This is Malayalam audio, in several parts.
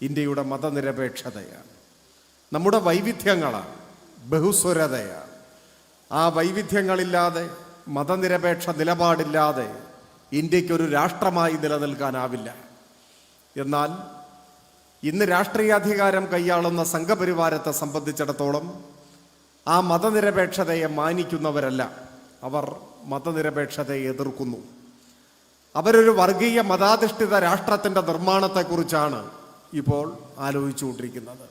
ഇന്ത്യയുടെ മതനിരപേക്ഷതയാണ്, നമ്മുടെ വൈവിധ്യങ്ങളാണ്, ബഹുസ്വരതയാണ്. ആ വൈവിധ്യങ്ങളില്ലാതെ, മതനിരപേക്ഷ നിലപാടില്ലാതെ ഇന്ത്യക്കൊരു രാഷ്ട്രമായി നിലനിൽക്കാനാവില്ല. എന്നാൽ ഇന്ന് രാഷ്ട്രീയാധികാരം കൈയാളുന്ന സംഘപരിവാരത്തെ സംബന്ധിച്ചിടത്തോളം ആ മതനിരപേക്ഷതയെ മാനിക്കുന്നവരല്ല, അവർ മതനിരപേക്ഷതയെ എതിർക്കുന്നു. അവരൊരു വർഗീയ മതാധിഷ്ഠിത രാഷ്ട്രത്തിൻ്റെ നിർമ്മാണത്തെക്കുറിച്ചാണ് ഇപ്പോൾ ആലോചിച്ചുകൊണ്ടിരിക്കുന്നത്.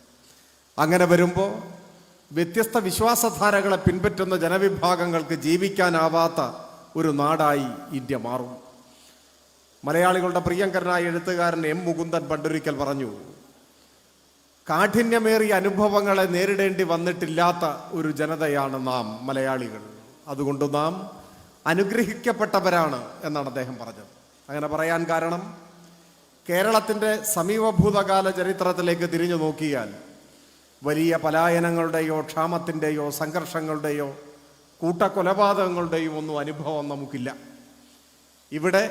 അങ്ങനെ വരുമ്പോൾ വ്യത്യസ്ത വിശ്വാസധാരകളെ പിൻപറ്റുന്ന ജനവിഭാഗങ്ങൾക്ക് ജീവിക്കാനാവാത്ത ഒരു നാടായി ഇന്ത്യ മാറും. മലയാളികളുടെ പ്രിയങ്കരനായ എഴുത്തുകാരൻ എം മുകുന്ദൻ പണ്ടൊരിക്കൽ പറഞ്ഞു, കാഠിന്യമേറിയ അനുഭവങ്ങളെ നേരിടേണ്ടി വന്നിട്ടില്ലാത്ത ഒരു ജനതയാണ് നാം മലയാളികൾ, അതുകൊണ്ട് നാം അനുഗ്രഹിക്കപ്പെട്ടവരാണ് എന്നാണ് അദ്ദേഹം പറഞ്ഞത്. അങ്ങനെ പറയാൻ കാരണം, കേരളത്തിൻ്റെ സമീപഭൂതകാല ചരിത്രത്തിലേക്ക് തിരിഞ്ഞു നോക്കിയാൽ വലിയ പലായനങ്ങളുടെയോ ക്ഷാമത്തിൻ്റെയോ സംഘർഷങ്ങളുടെയോ കൂട്ടക്കൊലപാതകങ്ങളുടെയും ഒന്നും അനുഭവം നമുക്കില്ല. ഇവിടെ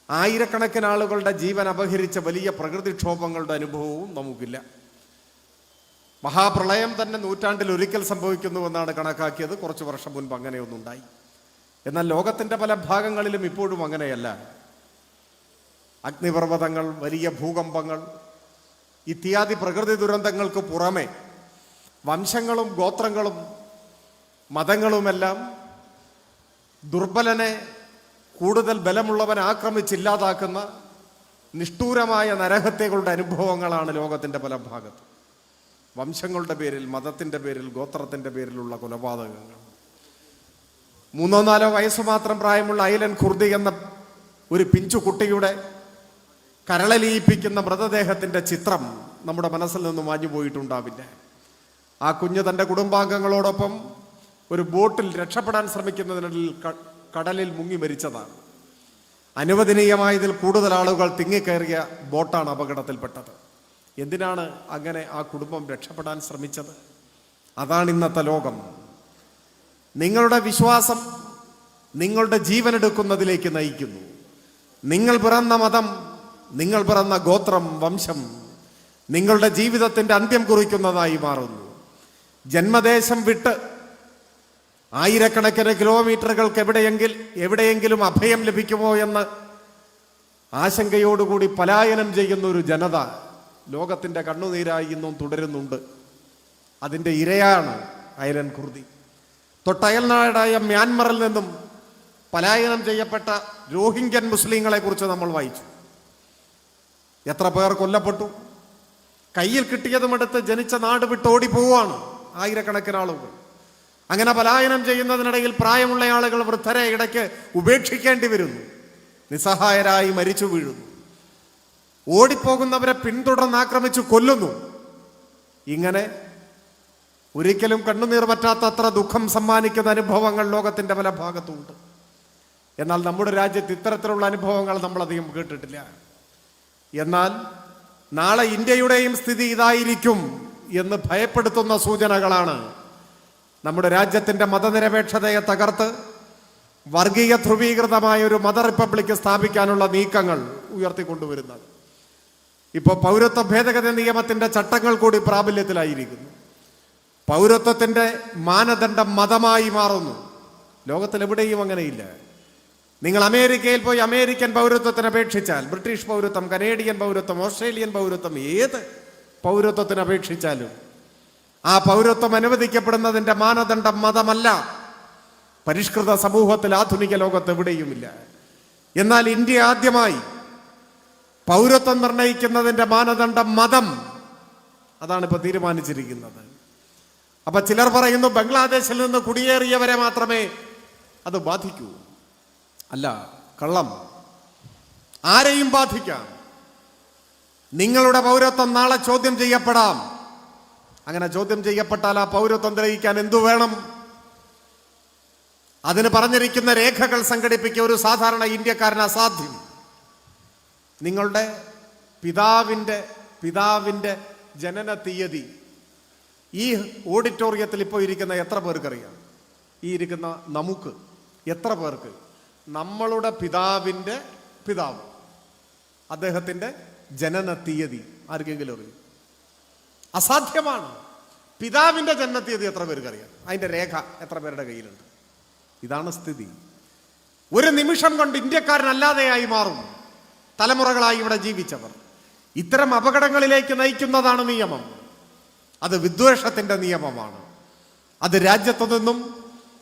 ആയിരക്കണക്കിന് ആളുകളുടെ ജീവൻ അപഹരിച്ച വലിയ പ്രകൃതിക്ഷോഭങ്ങളുടെ അനുഭവവും നമുക്കില്ല. മഹാപ്രളയം തന്നെ നൂറ്റാണ്ടിൽ ഒരിക്കൽ സംഭവിക്കുന്നുവെന്നാണ് കണക്കാക്കിയത്. കുറച്ച് വർഷം മുൻപ് അങ്ങനെയൊന്നുണ്ടായി. എന്നാൽ ലോകത്തിൻ്റെ പല ഭാഗങ്ങളിലും ഇപ്പോഴും അങ്ങനെയല്ല. അഗ്നിപർവ്വതങ്ങൾ, വലിയ ഭൂകമ്പങ്ങൾ ഇത്യാദി പ്രകൃതി ദുരന്തങ്ങൾക്ക് പുറമെ വംശങ്ങളും ഗോത്രങ്ങളും മതങ്ങളുമെല്ലാം ദുർബലനെ കൂടുതൽ ബലമുള്ളവനെ ആക്രമിച്ചില്ലാതാക്കുന്ന നിഷ്ഠൂരമായ നരഹത്യകളുടെ അനുഭവങ്ങളാണ് ലോകത്തിൻ്റെ പല ഭാഗത്തും. വംശങ്ങളുടെ പേരിൽ, മതത്തിൻ്റെ പേരിൽ, ഗോത്രത്തിൻ്റെ പേരിലുള്ള കൊലപാതകങ്ങൾ. 3-4 വയസ്സ് മാത്രം പ്രായമുള്ള ഐലൻ ഖുർദി എന്ന ഒരു പിഞ്ചു കുട്ടിയുടെ കരളലിയിപ്പിക്കുന്ന മൃതദേഹത്തിൻ്റെ ചിത്രം നമ്മുടെ മനസ്സിൽ നിന്ന് മാഞ്ഞു പോയിട്ടുണ്ടാവില്ല. ആ കുഞ്ഞ് തൻ്റെ കുടുംബാംഗങ്ങളോടൊപ്പം ഒരു ബോട്ടിൽ രക്ഷപ്പെടാൻ ശ്രമിക്കുന്നതിനിടയിൽ കടലിൽ മുങ്ങി മരിച്ചതാണ്. അനുവദനീയമായതിൽ കൂടുതൽ ആളുകൾ തിങ്ങിക്കയറിയ ബോട്ടാണ് അപകടത്തിൽപ്പെട്ടത്. എന്തിനാണ് അങ്ങനെ ആ കുടുംബം രക്ഷപ്പെടാൻ ശ്രമിച്ചത്? അതാണ് ഇന്നത്തെ ലോകം. നിങ്ങളുടെ വിശ്വാസം നിങ്ങളുടെ ജീവനെടുക്കുന്നതിലേക്ക് നയിക്കുന്നു. നിങ്ങൾ പിറന്ന മതം, നിങ്ങൾ പിറന്ന ഗോത്രം, വംശം നിങ്ങളുടെ ജീവിതത്തിൻ്റെ അന്ത്യം കുറിക്കുന്നതായി മാറുന്നു. ജന്മദേശം വിട്ട് ആയിരക്കണക്കിന് കിലോമീറ്ററുകൾക്ക് എവിടെയെങ്കിലും അഭയം ലഭിക്കുമോ എന്ന് ആശങ്കയോടുകൂടി പലായനം ചെയ്യുന്ന ഒരു ജനത ലോകത്തിൻ്റെ കണ്ണുനീരായി ഇന്നും തുടരുന്നുണ്ട്. അതിൻ്റെ ഇരയാണ് ഐലൻ ഖുർദി. തൊട്ടയൽനാടായ മ്യാൻമറിൽ നിന്നും പലായനം ചെയ്യപ്പെട്ട റോഹിംഗ്യൻ മുസ്ലിങ്ങളെ കുറിച്ച് നമ്മൾ വായിച്ചു. എത്ര പേർ കൊല്ലപ്പെട്ടു. കയ്യിൽ കിട്ടിയതുമെടുത്ത് ജനിച്ച നാട് വിട്ട് ഓടിപ്പോവാണ് ആയിരക്കണക്കിന് ആളുകൾ. അങ്ങനെ പലായനം ചെയ്യുന്നതിനിടയിൽ പ്രായമുള്ള ആളുകൾ വൃദ്ധരെ ഇടയ്ക്ക് ഉപേക്ഷിക്കേണ്ടി വരുന്നു, നിസ്സഹായരായി മരിച്ചു വീഴുന്നു. ഓടിപ്പോകുന്നവരെ പിന്തുടർന്ന് ആക്രമിച്ചു കൊല്ലുന്നു. ഇങ്ങനെ ഒരിക്കലും കണ്ണുനീർ പറ്റാത്തത്ര ദുഃഖം സമ്മാനിക്കുന്ന അനുഭവങ്ങൾ ലോകത്തിൻ്റെ പല ഭാഗത്തുമുണ്ട്. എന്നാൽ നമ്മുടെ രാജ്യത്ത് ഇത്തരത്തിലുള്ള അനുഭവങ്ങൾ നമ്മളധികം കേട്ടിട്ടില്ല. എന്നാൽ നാളെ ഇന്ത്യയുടെയും സ്ഥിതി ഇതായിരിക്കും എന്ന് ഭയപ്പെടുത്തുന്ന സൂചനകളാണ് നമ്മുടെ രാജ്യത്തിൻ്റെ മതനിരപേക്ഷതയെ തകർത്ത് വർഗീയ ധ്രുവീകൃതമായ ഒരു മത റിപ്പബ്ലിക് സ്ഥാപിക്കാനുള്ള നീക്കങ്ങൾ ഉയർത്തിക്കൊണ്ടുവരുന്നത്. ഇപ്പോൾ പൗരത്വ ഭേദഗതി നിയമത്തിൻ്റെ ചട്ടങ്ങൾ കൂടി പ്രാബല്യത്തിലായിരിക്കുന്നു. പൗരത്വത്തിൻ്റെ മാനദണ്ഡം മതമായി മാറുന്നു. ലോകത്തിലെവിടെയും അങ്ങനെയില്ല. നിങ്ങൾ അമേരിക്കയിൽ പോയി അമേരിക്കൻ പൗരത്വത്തിന് അപേക്ഷിച്ചാൽ, ബ്രിട്ടീഷ് പൗരത്വം, കനേഡിയൻ പൗരത്വം, ഓസ്ട്രേലിയൻ പൗരത്വം, ഏത് പൗരത്വത്തിന് അപേക്ഷിച്ചാലും ആ പൗരത്വം അനുവദിക്കപ്പെടുന്നതിൻ്റെ മാനദണ്ഡം മതമല്ല. പരിഷ്കൃത സമൂഹത്തിൽ, ആധുനിക ലോകത്ത് എവിടെയുമില്ല. എന്നാൽ ഇന്ത്യ ആദ്യമായി പൗരത്വം നിർണയിക്കുന്നതിൻ്റെ മാനദണ്ഡം മതം. അതാണ് ഇപ്പോൾ തീരുമാനിച്ചിരിക്കുന്നത്. അപ്പൊ ചിലർ പറയുന്നു ബംഗ്ലാദേശിൽ നിന്ന് കുടിയേറിയവരെ മാത്രമേ അത് ബാധിക്കൂ. അല്ല, കള്ളം. ആരെയും ബാധിക്കാം. നിങ്ങളുടെ പൗരത്വം നാളെ ചോദ്യം ചെയ്യപ്പെടാം. അങ്ങനെ ചോദ്യം ചെയ്യപ്പെട്ടാൽ ആ പൗരത്വം തെളിയിക്കാൻ എന്തു വേണം? അതിന് പറഞ്ഞിരിക്കുന്ന രേഖകൾ സംഘടിപ്പിക്കുക ഒരു സാധാരണ ഇന്ത്യക്കാരന് അസാധ്യം. നിങ്ങളുടെ പിതാവിൻ്റെ ജനന തീയതി ഈ ഓഡിറ്റോറിയത്തിൽ ഇപ്പോൾ ഇരിക്കുന്ന എത്ര പേർക്കറിയാം? ഈ ഇരിക്കുന്ന നമുക്ക് എത്ര പേർക്ക് നമ്മളുടെ പിതാവിൻ്റെ പിതാവ്, അദ്ദേഹത്തിൻ്റെ ജനന തീയതി ആർക്കെങ്കിലും അറിയും? അസാധ്യമാണ്. പിതാവിൻ്റെ ജനന തീയതി എത്ര പേർക്ക് അറിയാം? അതിൻ്റെ രേഖ എത്ര പേരുടെ കയ്യിലുണ്ട്? ഇതാണ് സ്ഥിതി. ഒരു നിമിഷം കൊണ്ട് ഇന്ത്യക്കാരനല്ലാതെയായി മാറും തലമുറകളായി ഇവിടെ ജീവിച്ചവർ. ഇത്തരം അപകടങ്ങളിലേക്ക് നയിക്കുന്നതാണ് നിയമം. അത് വിദ്വേഷത്തിൻ്റെ നിയമമാണ്. അത് രാജ്യത്തു നിന്നും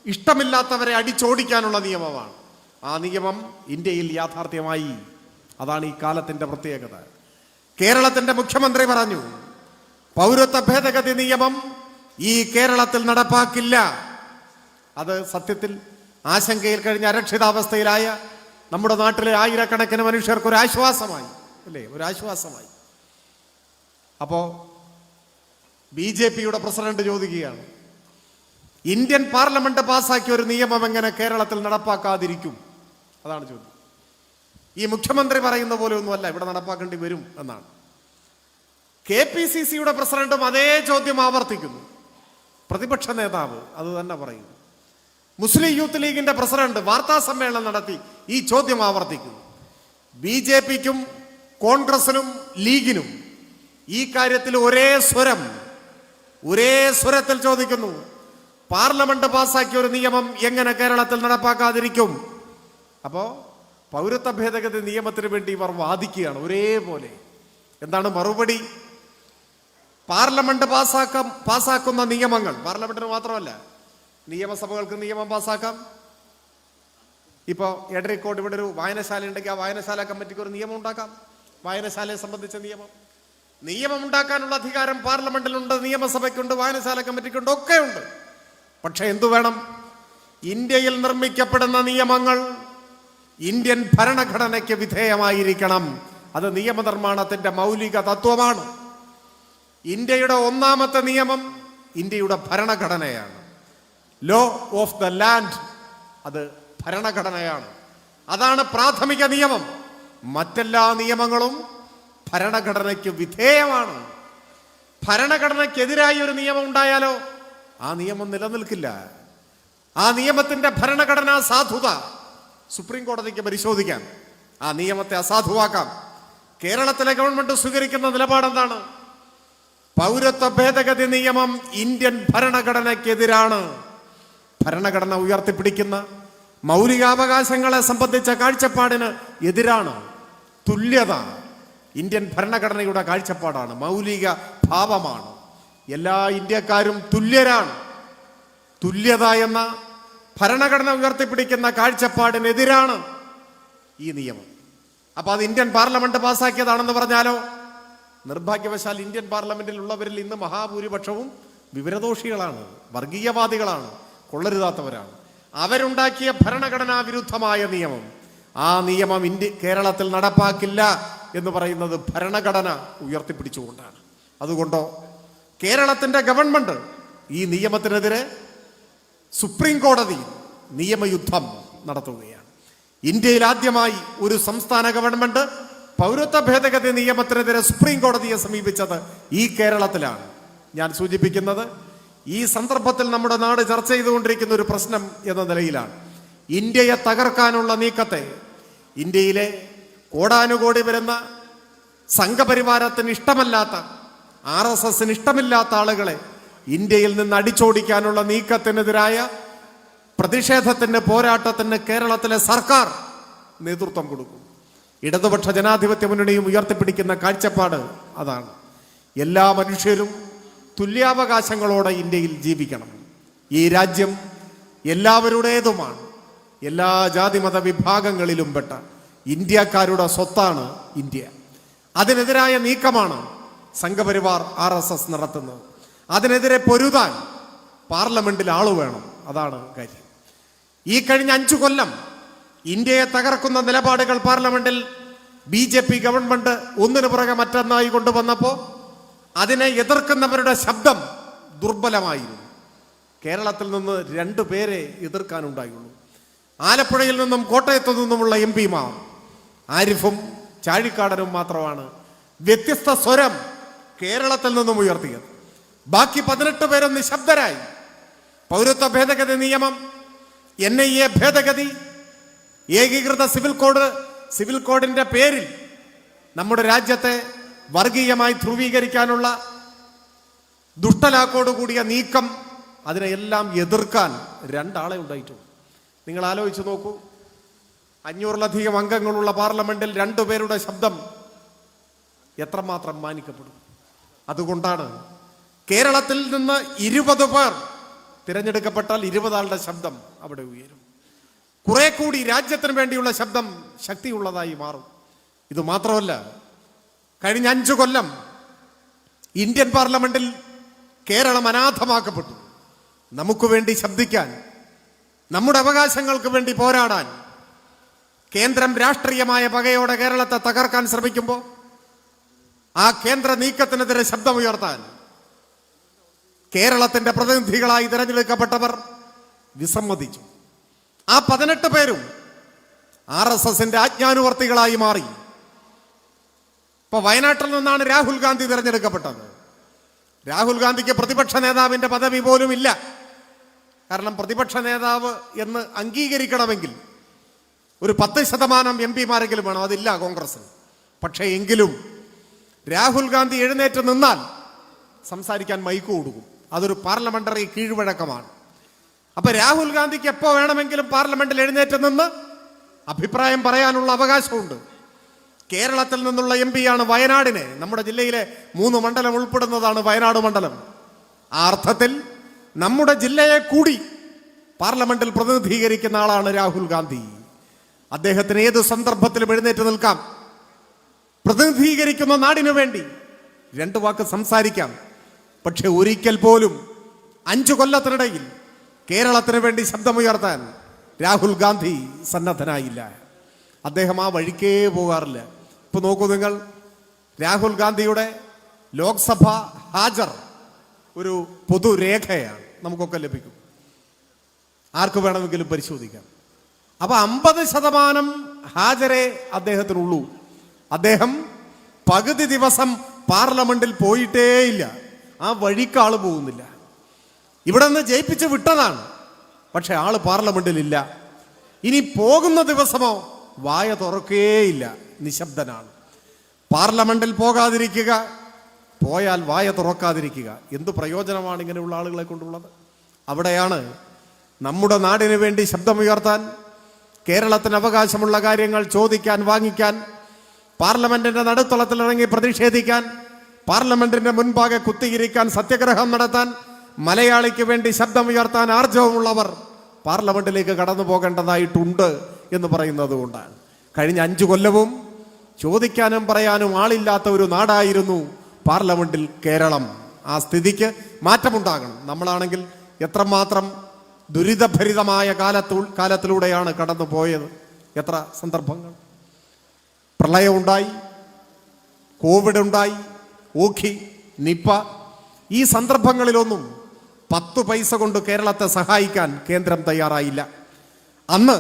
ഇഷ്ടമില്ലാത്തവരെ അടിച്ചോടിക്കാനുള്ള നിയമമാണ്. ആ നിയമം ഇന്ത്യയിൽ യാഥാർത്ഥ്യമായി. അതാണ് ഈ കാലത്തിൻ്റെ പ്രത്യേകത. കേരളത്തിൻ്റെ മുഖ്യമന്ത്രി പറഞ്ഞു, പൗരത്വ ഭേദഗതി നിയമം ഈ കേരളത്തിൽ നടപ്പാക്കില്ല. അത് സത്യത്തിൽ ആശങ്കയിൽ കഴിഞ്ഞ അരക്ഷിതാവസ്ഥയിലായ നമ്മുടെ നാട്ടിലെ ആയിരക്കണക്കിന് മനുഷ്യർക്ക് ഒരു ആശ്വാസമായി, അല്ലേ? ഒരു ആശ്വാസമായി. അപ്പോൾ BJPയുടെ പ്രസിഡന്റ് ചോദിക്കുകയാണ്, ഇന്ത്യൻ പാർലമെന്റ് പാസാക്കിയ ഒരു നിയമം എങ്ങനെ കേരളത്തിൽ നടപ്പാക്കാതിരിക്കും? അതാണ് ചോദ്യം. ഈ മുഖ്യമന്ത്രി പറയുന്ന പോലെ ഒന്നുമല്ല ഇവിടെ നടപ്പാക്കേണ്ടി വരും എന്നാണ്. KPCCയുടെ പ്രസിഡന്റും അതേ ചോദ്യം ആവർത്തിക്കുന്നു. പ്രതിപക്ഷ നേതാവ് അത് തന്നെ പറയുന്നു. മുസ്ലിം യൂത്ത് ലീഗിന്റെ പ്രസിഡന്റ് വാർത്താ സമ്മേളനം നടത്തി ഈ ചോദ്യം ആവർത്തിക്കുന്നു. BJPക്കും കോൺഗ്രസിനും ലീഗിനും ഈ കാര്യത്തിൽ ഒരേ സ്വരത്തിൽ ചോദിക്കുന്നു, പാർലമെന്റ് പാസാക്കിയ ഒരു നിയമം എങ്ങനെ കേരളത്തിൽ നടപ്പാക്കാതിരിക്കും? അപ്പോൾ പൗരത്വ ഭേദഗതി നിയമത്തിന് വേണ്ടി ഇവർ വാദിക്കുകയാണ് ഒരേപോലെ. എന്താണ് മറുപടി? പാർലമെന്റ് പാസാക്കുന്ന നിയമങ്ങൾ, പാർലമെന്റിന് മാത്രമല്ല നിയമസഭകൾക്ക് നിയമം പാസാക്കാം. ഇപ്പോൾ എടരിക്കോട് ഇവിടെ ഒരു വായനശാല ഉണ്ടെങ്കിൽ ആ വായനശാല കമ്മിറ്റിക്ക് ഒരു നിയമം ഉണ്ടാക്കാം. വായനശാലയെ സംബന്ധിച്ച നിയമം ഉണ്ടാക്കാനുള്ള അധികാരം പാർലമെന്റിലുണ്ട്, നിയമസഭയ്ക്കുണ്ട്, വായനശാല കമ്മിറ്റിക്കുണ്ട്, ഒക്കെ ഉണ്ട്. പക്ഷെ എന്തു വേണം? ഇന്ത്യയിൽ നിർമ്മിക്കപ്പെടുന്ന നിയമങ്ങൾ ഇന്ത്യൻ ഭരണഘടനയ്ക്ക് വിധേയമായിരിക്കണം. അത് നിയമനിർമ്മാണത്തിന്റെ മൗലിക തത്വമാണ്. ഇന്ത്യയുടെ ഒന്നാമത്തെ നിയമം ഇന്ത്യയുടെ ഭരണഘടനയാണ്. ലോ ഓഫ് ദ ലാൻഡ്, അത് ഭരണഘടനയാണ്. അതാണ് പ്രാഥമിക നിയമം. മറ്റെല്ലാ നിയമങ്ങളും ഭരണഘടനയ്ക്ക് വിധേയമാണ്. ഭരണഘടനയ്ക്കെതിരായി ഒരു നിയമം ഉണ്ടായാലോ ആ നിയമം നിലനിൽക്കില്ല. ആ നിയമത്തിന്റെ ഭരണഘടനാ സാധുത സുപ്രീം കോടതിക്ക് പരിശോധിക്കാം. ആ നിയമത്തെ അസാധുവാക്കാം. കേരളത്തിലെ ഗവൺമെന്റ് സ്വീകരിക്കുന്ന നിലപാടെന്താണ്? പൗരത്വ ഭേദഗതി നിയമം ഇന്ത്യൻ ഭരണഘടനയ്ക്കെതിരാണ്. ഭരണഘടന ഉയർത്തിപ്പിടിക്കുന്ന മൗലികാവകാശങ്ങളെ സംബന്ധിച്ച കാഴ്ചപ്പാടിന് എതിരാണ്. തുല്യത ഇന്ത്യൻ ഭരണഘടനയുടെ കാഴ്ചപ്പാടാണ്, മൗലിക ഭാവമാണ്. എല്ലാ ഇന്ത്യക്കാരും തുല്യരാണ്. തുല്യത എന്ന ഭരണഘടന ഉയർത്തിപ്പിടിക്കുന്ന കാഴ്ചപ്പാടിനെതിരാണ് ഈ നിയമം. അപ്പൊ അത് ഇന്ത്യൻ പാർലമെന്റ് പാസാക്കിയതാണെന്ന് പറഞ്ഞാലോ? നിർഭാഗ്യവശാൽ ഇന്ത്യൻ പാർലമെന്റിൽ ഉള്ളവരിൽ ഇന്ന് മഹാഭൂരിപക്ഷവും വിവരദോഷികളാണ്, വർഗീയവാദികളാണ്, കൊള്ളരുതാത്തവരാണ്. അവരുണ്ടാക്കിയ ഭരണഘടനാ വിരുദ്ധമായ നിയമം, ആ നിയമം കേരളത്തിൽ നടപ്പാക്കില്ല എന്ന് പറയുന്നത് ഭരണഘടന ഉയർത്തിപ്പിടിച്ചുകൊണ്ടാണ്. അതുകൊണ്ടോ കേരളത്തിന്റെ ഗവൺമെന്റ് ഈ നിയമത്തിനെതിരെ സുപ്രീം കോടതി നിയമയുദ്ധം നടത്തുകയാണ്. ഇന്ത്യയിൽ ആദ്യമായി ഒരു സംസ്ഥാന ഗവൺമെന്റ് പൗരത്വ ഭേദഗതി നിയമത്തിനെതിരെ സുപ്രീം കോടതിയെ സമീപിച്ചത് ഈ കേരളത്തിലാണ്. ഞാൻ സൂചിപ്പിക്കുന്നത് ഈ സന്ദർഭത്തിൽ നമ്മുടെ നാട് ചർച്ച ചെയ്തുകൊണ്ടിരിക്കുന്ന ഒരു പ്രശ്നം എന്ന നിലയിലാണ്. ഇന്ത്യയെ തകർക്കാനുള്ള നീക്കത്തെ, ഇന്ത്യയിലെ കോടാനുകോടി വരുന്ന സംഘപരിവാരത്തിന് ഇഷ്ടമല്ലാത്ത, RSSന് ഇഷ്ടമില്ലാത്ത ആളുകളെ ഇന്ത്യയിൽ നിന്ന് അടിച്ചോടിക്കാനുള്ള നീക്കത്തിനെതിരായ പ്രതിഷേധത്തിന്, പോരാട്ടത്തിന് കേരളത്തിലെ സർക്കാർ നേതൃത്വം കൊടുക്കും. ഇടതുപക്ഷ ജനാധിപത്യ മുന്നണിയും ഉയർത്തിപ്പിടിക്കുന്ന കാഴ്ചപ്പാട് അതാണ്. എല്ലാ മനുഷ്യരും തുല്യാവകാശങ്ങളോടെ ഇന്ത്യയിൽ ജീവിക്കണം. ഈ രാജ്യം എല്ലാവരുടേതുമാണ്. എല്ലാ ജാതിമത വിഭാഗങ്ങളിലും പെട്ട ഇന്ത്യക്കാരുടെ സ്വത്താണ് ഇന്ത്യ. അതിനെതിരായ നീക്കമാണ് സംഘപരിവാർ RSS നടത്തുന്നത്. അതിനെതിരെ പൊരുതാൻ പാർലമെന്റിൽ ആള് വേണം. അതാണ് കാര്യം. ഈ കഴിഞ്ഞ 5 കൊല്ലം ഇന്ത്യയെ തകർക്കുന്ന നിലപാടുകൾ പാർലമെന്റിൽ BJP ഗവൺമെന്റ് ഒന്നിനു പുറകെ മറ്റൊന്നായി കൊണ്ടുവന്നപ്പോൾ അതിനെ എതിർക്കുന്നവരുടെ ശബ്ദം ദുർബലമായിരുന്നു. കേരളത്തിൽ നിന്ന് 2 പേരെ എതിർക്കാനുണ്ടായുള്ളൂ. ആലപ്പുഴയിൽ നിന്നും കോട്ടയത്തു നിന്നുമുള്ള MP-മാർ ആരിഫും ചാഴിക്കാടനും മാത്രമാണ് വ്യത്യസ്ത സ്വരം കേരളത്തിൽ നിന്നും ഉയർത്തിയത്. ബാക്കി 18 പേരും നിശബ്ദരായി. പൗരത്വ ഭേദഗതി നിയമം, NIA ഭേദഗതി, ഏകീകൃത സിവിൽ കോഡിന്റെ പേരിൽ നമ്മുടെ രാജ്യത്തെ വർഗീയമായി ധ്രുവീകരിക്കാനുള്ള ദുഷ്ടലാക്കോടുകൂടിയ നീക്കം, അതിനെയെല്ലാം എതിർക്കാൻ രണ്ടാളെ ഉണ്ടായിട്ടുള്ളൂ. നിങ്ങൾ ആലോചിച്ച് നോക്കൂ, 500-ലധികം അംഗങ്ങളുള്ള പാർലമെന്റിൽ 2 പേരുടെ ശബ്ദം എത്രമാത്രം മാനിക്കപ്പെടും. അതുകൊണ്ടാണ് കേരളത്തിൽ നിന്ന് 20 പേർ തിരഞ്ഞെടുക്കപ്പെട്ടാൽ 20 ആളുടെ ശബ്ദം അവിടെ ഉയരും. കുറെ കൂടി രാജ്യത്തിന് വേണ്ടിയുള്ള ശബ്ദം ശക്തിയുള്ളതായി മാറും. ഇത് മാത്രമല്ല, കഴിഞ്ഞ 5 കൊല്ലം ഇന്ത്യൻ പാർലമെന്റിൽ കേരളം അനാഥമാക്കപ്പെട്ടു. നമുക്ക് വേണ്ടി ശബ്ദിക്കാൻ, നമ്മുടെ അവകാശങ്ങൾക്ക് വേണ്ടി പോരാടാൻ കേന്ദ്രം രാഷ്ട്രീയമായ പകയോടെ കേരളത്തെ തകർക്കാൻ ശ്രമിക്കുമ്പോൾ ആ കേന്ദ്ര നീക്കത്തിനെതിരെ ശബ്ദമുയർത്താൻ കേരളത്തിന്റെ പ്രതിനിധികളായി തിരഞ്ഞെടുക്കപ്പെട്ടവർ വിസമ്മതിച്ചു. ആ 18 പേരും RSSന്റെ ആജ്ഞാനുവർത്തികളായി മാറി. ഇപ്പൊ വയനാട്ടിൽ നിന്നാണ് രാഹുൽ ഗാന്ധി തിരഞ്ഞെടുക്കപ്പെട്ടത്. രാഹുൽ ഗാന്ധിക്ക് പ്രതിപക്ഷ നേതാവിന്റെ പദവി പോലും ഇല്ല. കാരണം പ്രതിപക്ഷ നേതാവ് എന്ന് അംഗീകരിക്കണമെങ്കിൽ ഒരു 10% MP-മാരെങ്കിലും വേണം. അതില്ല കോൺഗ്രസിന്. പക്ഷേ എങ്കിലും രാഹുൽ ഗാന്ധി എഴുന്നേറ്റ് നിന്നാൽ സംസാരിക്കാൻ മൈക്ക് കൊടുക്കും. അതൊരു പാർലമെന്ററി കീഴ്വഴക്കമാണ്. അപ്പൊ രാഹുൽ ഗാന്ധിക്ക് എപ്പോ വേണമെങ്കിലും പാർലമെന്റിൽ എഴുന്നേറ്റ് നിന്ന് അഭിപ്രായം പറയാനുള്ള അവകാശമുണ്ട്. കേരളത്തിൽ നിന്നുള്ള MP-യാണ് വയനാടിനെ, നമ്മുടെ ജില്ലയിലെ 3 മണ്ഡലം ഉൾപ്പെടുന്നതാണ് വയനാട് മണ്ഡലം. ആ അർത്ഥത്തിൽ നമ്മുടെ ജില്ലയെ കൂടി പാർലമെന്റിൽ പ്രതിനിധീകരിക്കുന്ന ആളാണ് രാഹുൽ ഗാന്ധി. അദ്ദേഹത്തിന് ഏത് സന്ദർഭത്തിലും എഴുന്നേറ്റ് നിൽക്കാം. പ്രതിനിധീകരിക്കുന്ന നാടിനു വേണ്ടി 2 വാക്ക് സംസാരിക്കാം. പക്ഷെ ഒരിക്കൽ പോലും 5 കൊല്ലത്തിനിടയിൽ കേരളത്തിന് വേണ്ടി ശബ്ദമുയർത്താൻ രാഹുൽ ഗാന്ധി സന്നദ്ധനായില്ല. അദ്ദേഹം ആ വഴിക്കേ പോകാറില്ല. ഇപ്പൊ നോക്കൂ നിങ്ങൾ, രാഹുൽ ഗാന്ധിയുടെ ലോക്സഭ ഹാജർ ഒരു പൊതുരേഖയാണ്, നമുക്കൊക്കെ ലഭിക്കും. ആർക്ക് വേണമെങ്കിലും പരിശോധിക്കാം. അപ്പൊ 50% ഹാജരേ അദ്ദേഹത്തിനുള്ളൂ. അദ്ദേഹം പകുതി ദിവസം പാർലമെന്റിൽ പോയിട്ടേയില്ല. ആ വഴിക്ക് ആള് പോകുന്നില്ല. ഇവിടെ നിന്ന് ജയിപ്പിച്ച് വിട്ടതാണ്, പക്ഷെ ആള് പാർലമെന്റിലില്ല. ഇനി പോകുന്ന ദിവസമോ വായ തുറക്കേയില്ല, നിശബ്ദനാണ്. പാർലമെന്റിൽ പോകാതിരിക്കുക, പോയാൽ വായ തുറക്കാതിരിക്കുക, എന്ത് പ്രയോജനമാണ് ഇങ്ങനെയുള്ള ആളുകളെ കൊണ്ടുള്ളത്? അവിടെയാണ് നമ്മുടെ നാടിനു വേണ്ടി ശബ്ദമുയർത്താൻ, കേരളത്തിന് അവകാശമുള്ള കാര്യങ്ങൾ ചോദിക്കാൻ, വാങ്ങിക്കാൻ, പാർലമെന്റിന്റെ നടുത്തളത്തിലിറങ്ങി പ്രതിഷേധിക്കാൻ, പാർലമെന്റിന്റെ മുൻപാകെ കുത്തിയിരിക്കാൻ, സത്യഗ്രഹം നടത്താൻ, മലയാളിക്ക് വേണ്ടി ശബ്ദമുയർത്താൻ ആർജവമുള്ളവർ പാർലമെന്റിലേക്ക് കടന്നു പോകേണ്ടതായിട്ടുണ്ട് എന്ന് പറയുന്നത് കൊണ്ടാണ്. കഴിഞ്ഞ 5 കൊല്ലവും ചോദിക്കാനും പറയാനും ആളില്ലാത്ത ഒരു നാടായിരുന്നു പാർലമെന്റിൽ കേരളം. ആ സ്ഥിതിക്ക് മാറ്റമുണ്ടാകണം. നമ്മളാണെങ്കിൽ എത്രമാത്രം ദുരിതഭരിതമായ കാലത്തിലൂടെയാണ് കടന്നു പോയത്. എത്ര സന്ദർഭങ്ങൾ, പ്രളയമുണ്ടായി, കോവിഡ് ഉണ്ടായി, ഓഖി, നിപ്പ. ഈ സന്ദർഭങ്ങളിലൊന്നും 10 പൈസ കൊണ്ട് കേരളത്തെ സഹായിക്കാൻ കേന്ദ്രം തയ്യാറായില്ല. അന്ന്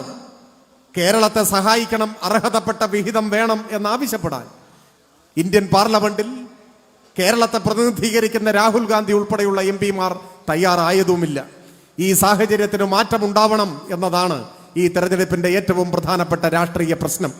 കേരളത്തെ സഹായിക്കണം, അർഹതപ്പെട്ട വിഹിതം വേണം എന്നാവശ്യപ്പെടാൻ ഇന്ത്യൻ പാർലമെന്റിൽ കേരളത്തെ പ്രതിനിധീകരിക്കുന്ന രാഹുൽ ഗാന്ധി ഉൾപ്പെടെയുള്ള MP-മാർ തയ്യാറായതുമില്ല. ഈ സാഹചര്യത്തിന് മാറ്റമുണ്ടാവണം എന്നതാണ് ഈ തെരഞ്ഞെടുപ്പിന്റെ ഏറ്റവും പ്രധാനപ്പെട്ട രാഷ്ട്രീയ പ്രശ്നം.